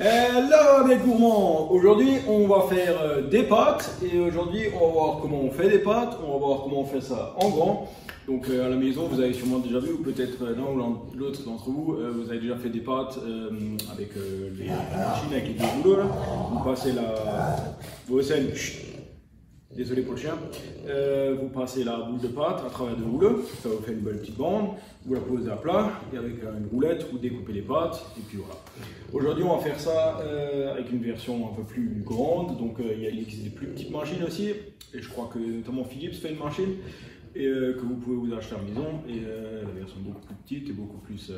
Hello les gourmands. Aujourd'hui on va faire des pâtes et aujourd'hui on va voir comment on fait des pâtes, on va voir comment on fait ça en grand. Donc à la maison vous avez sûrement déjà vu, ou peut-être l'un ou l'autre d'entre vous, vous avez déjà fait des pâtes avec les machines, avec les deux rouleaux là. Vous passez la vaisselle, désolé pour le chien, vous passez la boule de pâte à travers deux rouleaux, ça vous fait une belle petite bande, vous la posez à plat et avec une roulette vous découpez les pâtes et puis voilà. Aujourd'hui on va faire ça avec une version un peu plus grande, donc il existe des plus petites machines aussi et je crois que notamment Philips fait une machine et que vous pouvez vous acheter à la maison et la version beaucoup plus petite et beaucoup plus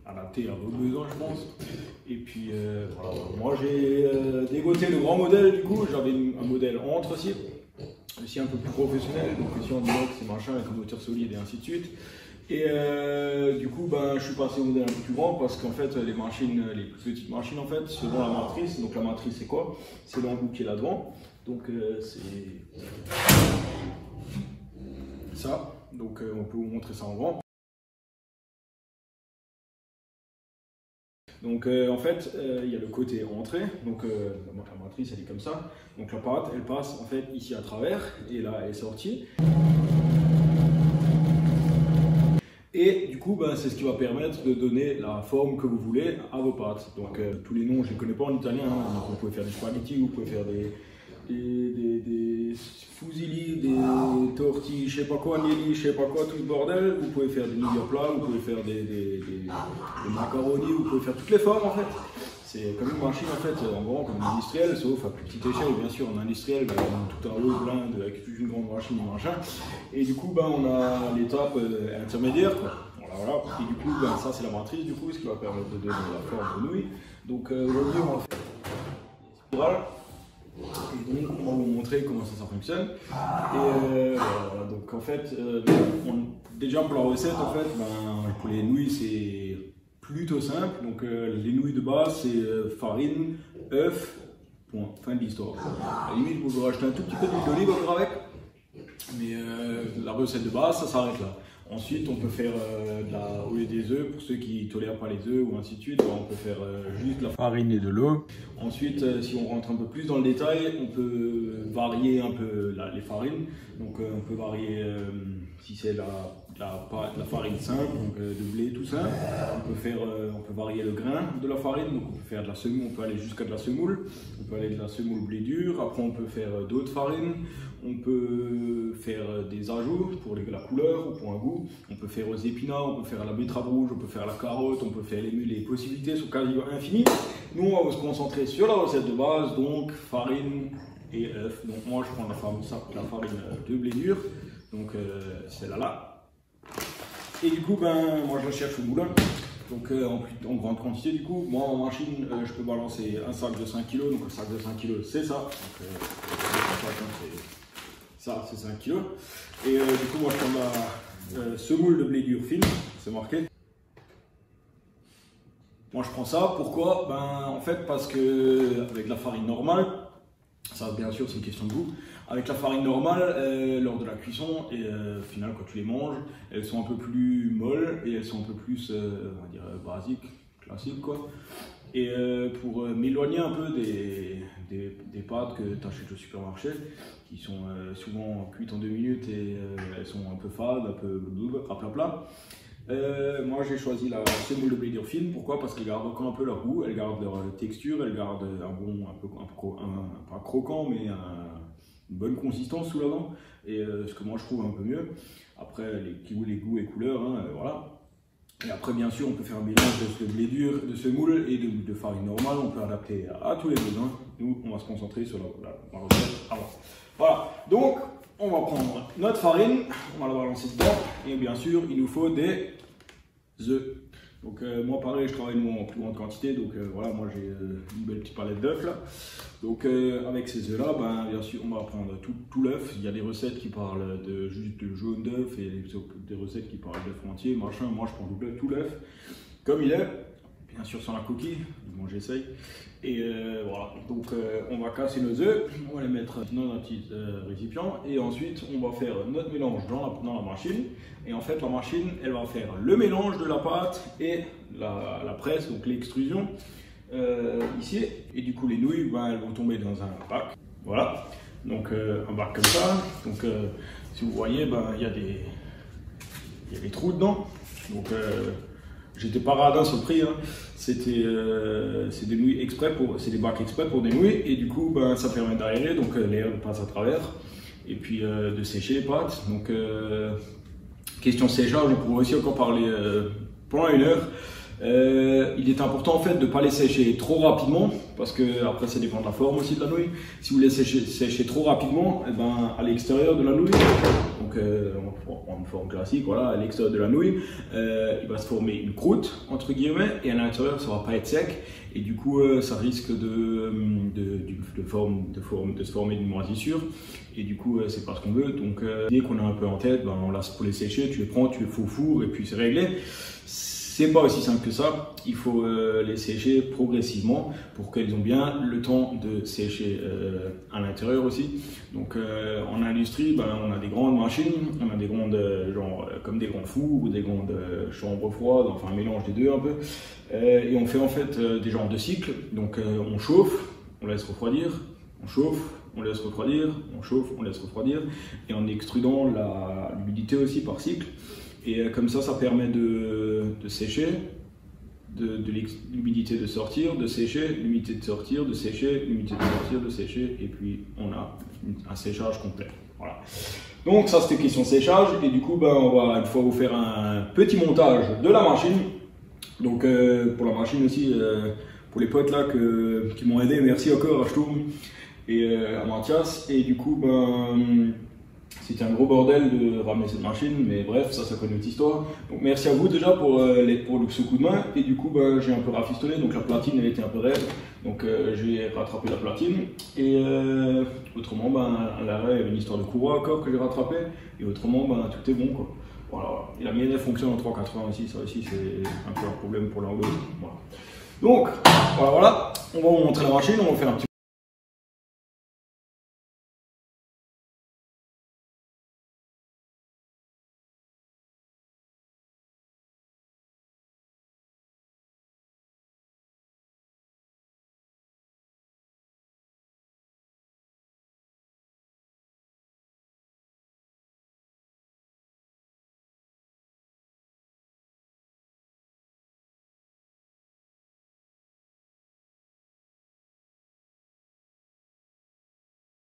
adaptée à vos besoins je pense. Et puis voilà, moi j'ai dégoté le grand modèle, du coup j'avais un modèle entre aussi un peu plus professionnel, donc ici on inox c'est machin avec un moteur solide et ainsi de suite. Et du coup ben, je suis passé au modèle un peu plus grand parce qu'en fait les machines, les plus petites machines en fait, selon la matrice, donc la matrice c'est quoi? C'est l'embout qui est là devant, donc c'est ça, donc on peut vous montrer ça en grand. Donc en fait, il y a le côté entrée, donc la matrice elle est comme ça, donc la pâte elle passe en fait ici à travers, et là elle est sortie. Et du coup, ben, c'est ce qui va permettre de donner la forme que vous voulez à vos pâtes. Donc tous les noms je ne les connais pas en italien, hein. Donc, vous pouvez faire des spaghetti, vous pouvez faire des fusilli, des tortilles, je sais pas quoi, agnelli, je sais pas quoi, tout le bordel. Vous pouvez faire des nouilles à plat, vous pouvez faire des macaronis, vous pouvez faire toutes les formes en fait. C'est comme une machine en fait, en grand, comme une industrielle, sauf à plus petite échelle, bien sûr, en industriel, ben, on a tout un lot plein avec toute une grande machine et machin. Et du coup, ben, on a l'étape intermédiaire, quoi. Voilà. Et du coup, ben, ça c'est la matrice, du coup, ce qui va permettre de donner la forme aux nouilles. Donc aujourd'hui, on va faire des spirales. Et donc, on va vous montrer comment ça fonctionne. Et voilà, donc en fait, déjà pour la recette, en fait, ben, pour les nouilles, c'est plutôt simple. Donc les nouilles de base, c'est farine, œuf, point, fin de l'histoire. À la limite, vous pouvez rajouter un tout petit peu d'huile d'olive encore avec, mais la recette de base, ça s'arrête là. Ensuite, on peut faire au lieu des œufs, pour ceux qui ne tolèrent pas les œufs ou ainsi de suite, on peut faire juste la farine et de l'eau. Ensuite, si on rentre un peu plus dans le détail, on peut varier un peu les farines. Donc, on peut varier si c'est la farine simple, donc de blé, tout ça. On peut varier le grain de la farine, donc on peut faire de la semoule, on peut aller jusqu'à de la semoule. On peut aller de la semoule blé dur. Après, on peut faire d'autres farines. On peut faire des ajouts pour la couleur ou pour un goût. On peut faire aux épinards, on peut faire à la betterave rouge, on peut faire à la carotte, on peut faire les possibilités sont quasi infinies. Nous, on va se concentrer sur la recette de base, donc farine et œuf. Donc moi, je prends la farine de blé dur, donc celle-là. Et du coup, ben, moi, je la cherche au moulin. Donc en grande quantité, du coup, moi en machine, je peux balancer un sac de 5 kg, donc un sac de 5 kg, c'est ça. Donc, ça, c'est 5 kg. Et du coup, moi, je prends la semoule de blé dur fine, c'est marqué. Moi, je prends ça. Pourquoi? Ben, en fait, parce que avec la farine normale, ça, bien sûr, c'est une question de goût. Avec la farine normale, lors de la cuisson, et au final, quand tu les manges, elles sont un peu plus molles et elles sont un peu plus, on va dire, basiques, classiques, quoi. Et pour m'éloigner un peu des pâtes que tu achètes au supermarché, qui sont souvent cuites en 2 minutes et elles sont un peu fades, un peu raplapla. Moi j'ai choisi la semoule de blé dur fine. Pourquoi? Parce qu'elle garde encore un peu leur goût, elle garde leur texture, elle garde pas croquant, mais une bonne consistance sous la dent. Et ce que moi je trouve un peu mieux. Après les goûts et couleurs, hein, voilà. Et après, bien sûr, on peut faire un mélange de blé dur, de semoule et de farine normale. On peut adapter à tous les besoins. Nous, on va se concentrer sur la recette avant. Voilà. Donc, on va prendre notre farine, on va la balancer dedans. Et bien sûr, il nous faut des œufs. Donc, moi, pareil, je travaille en plus grande quantité. Donc, voilà, moi, j'ai une belle petite palette d'œufs là. Donc, avec ces œufs-là, ben, bien sûr, on va prendre tout l'œuf. Il y a des recettes qui parlent de juste de jaune d'œuf et des recettes qui parlent d'œuf entier, machin. Moi, je prends tout l'œuf comme il est, bien sûr sans la coquille. Moi, j'essaye. Et voilà. Donc, on va casser nos œufs, on va les mettre dans un petit récipient et ensuite, on va faire notre mélange dans la machine. Et en fait, la machine, elle va faire le mélange de la pâte et la presse, donc l'extrusion. ici, et du coup les nouilles elles vont tomber dans un bac, voilà, donc un bac comme ça, donc si vous voyez il y a des trous dedans, donc j'étais pas radin sur le prix, hein. C'est des nouilles exprès c'est des bacs exprès pour des nouilles, et du coup ça permet d'aérer, donc l'air passe à travers, et puis de sécher les pâtes. Donc question séchage, on pourrait aussi encore parler pendant une heure. Il est important en fait de ne pas les sécher trop rapidement, parce que après ça dépend de la forme aussi de la nouille. Si vous les séchez trop rapidement, à l'extérieur de la nouille, donc en forme classique, voilà, à l'extérieur de la nouille, il va se former une croûte entre guillemets, et à l'intérieur ça va pas être sec, et du coup ça risque de se former une moisissure, et du coup c'est pas ce qu'on veut. Donc dès qu'on a un peu en tête, on laisse pour les sécher, tu les prends, tu les fous au four et puis c'est réglé. C'est pas aussi simple que ça, il faut les sécher progressivement pour qu'elles ont bien le temps de sécher à l'intérieur aussi. Donc en industrie, on a des grandes machines, on a des grandes comme des grands fours ou des grandes chambres froides, enfin un mélange des deux un peu. Et on fait en fait des genres de cycles, donc on chauffe, on laisse refroidir, on chauffe, on laisse refroidir, on chauffe, on laisse refroidir, et en extrudant l'humidité aussi par cycle. Et comme ça permet de sécher, de l'humidité de sortir, de sécher, l'humidité de sortir, de sécher, l'humidité de sortir, de sécher, et puis on a un séchage complet. Voilà. Donc ça c'était question séchage, et du coup on va une fois vous faire un petit montage de la machine. Donc pour la machine aussi, pour les potes là qui m'ont aidé, merci encore à Sturm et à Mathias. Et du coup c'était un gros bordel de ramener cette machine, mais bref, ça connaît notre histoire. Donc merci à vous déjà pour ce coup de main. Et du coup, j'ai un peu rafistolé, donc la platine elle était un peu raide, donc j'ai rattrapé la platine. Et autrement, à l'arrêt, il y avait une histoire de courroie encore que j'ai rattrapé. Et autrement, tout est bon quoi. Voilà. Et la mienne elle fonctionne en 380 aussi, ça aussi c'est un peu un problème pour l'angle. Voilà. Donc voilà, on va vous montrer la machine, on va faire un petit.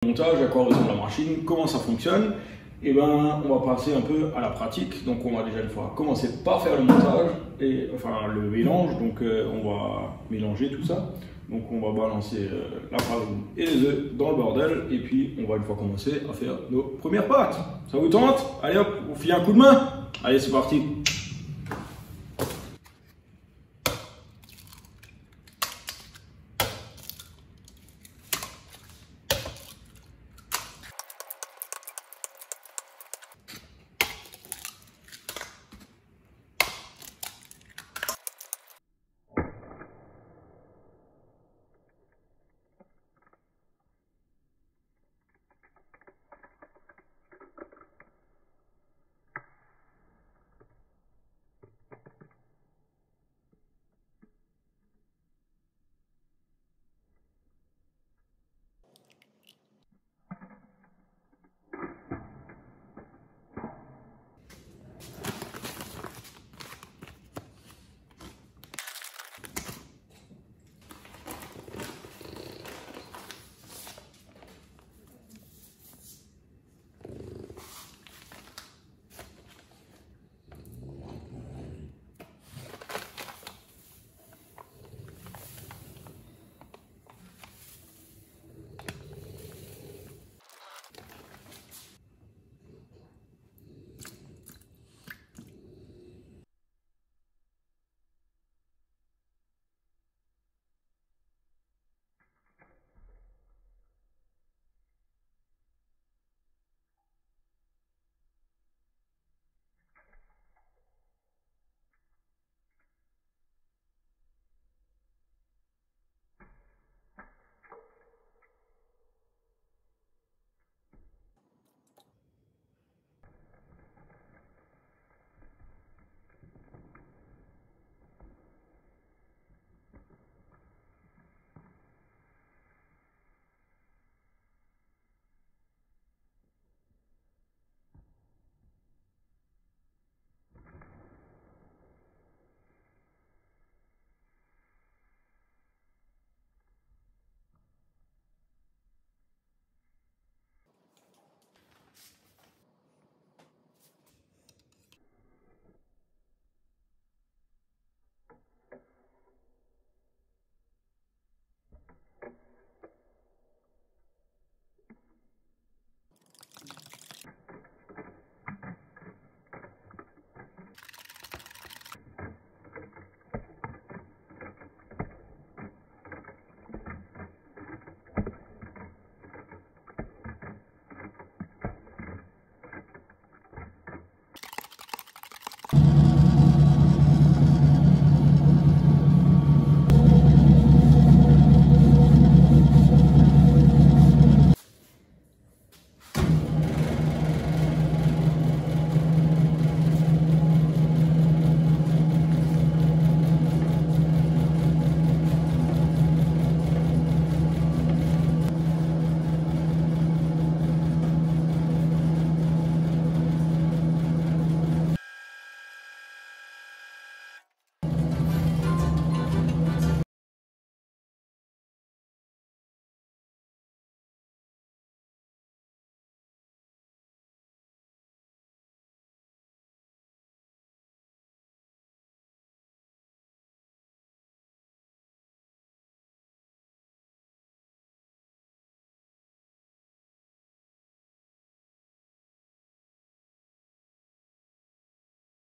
Montage, à quoi ressemble la machine, comment ça fonctionne, et on va passer un peu à la pratique. Donc on va déjà une fois commencer par faire le montage, le mélange. Donc on va mélanger tout ça. Donc on va balancer la farine et les œufs dans le bordel, et puis on va une fois commencer à faire nos premières pâtes. Ça vous tente? Allez hop, on file un coup de main. Allez, c'est parti.